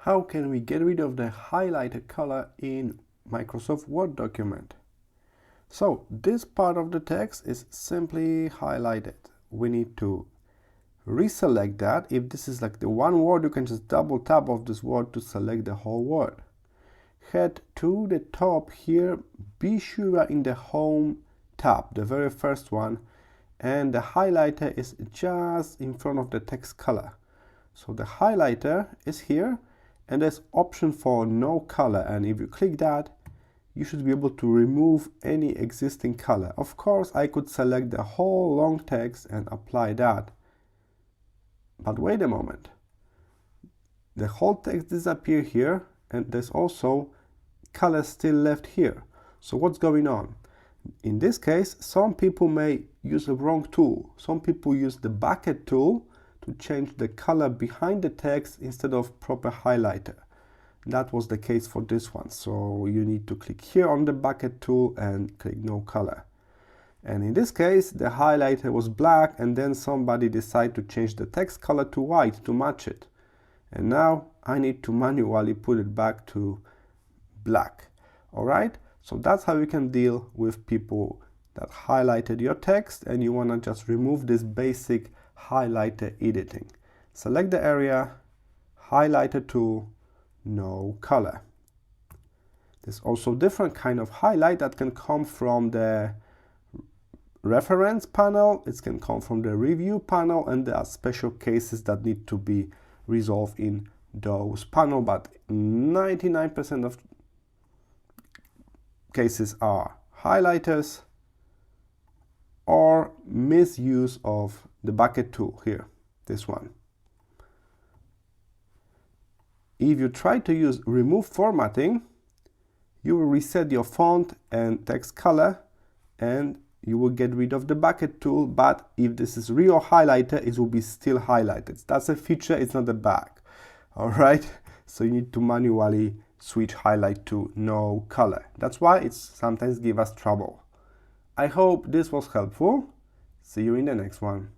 How can we get rid of the highlighted color in Microsoft Word document? So this part of the text is simply highlighted. We need to reselect that. If this is like the one word, you can just double tap of this word to select the whole word. Head to the top here, be sure in the Home tab, the very first one, and the highlighter is just in front of the text color. So the highlighter is here, and there's option for no color, and if you click that, you should be able to remove any existing color. Of course, I could select the whole long text and apply that. But wait a moment. The whole text disappear here, and there's also color still left here. So what's going on? In this case, some people may use the wrong tool. Some people use the bucket tool to change the color behind the text instead of proper highlighter. That was the case for this one. So you need to click here on the bucket tool and click no color. And in this case, the highlighter was black, and then somebody decided to change the text color to white to match it. And now I need to manually put it back to black. All right, so that's how you can deal with people that highlighted your text and you want to just remove this basic highlighter editing. Select the area, highlighter tool, no color. There's also different kind of highlight that can come from the reference panel, it can come from the review panel, and there are special cases that need to be resolved in those panel, but 99% of cases are highlighters or misuse of the bucket tool here, this one. If you try to use remove formatting, you will reset your font and text color and you will get rid of the bucket tool, but if this is real highlighter, it will be still highlighted. That's a feature, it's not a bug. All right, so you need to manually switch highlight to no color. That's why it sometimes gives us trouble. I hope this was helpful. See you in the next one.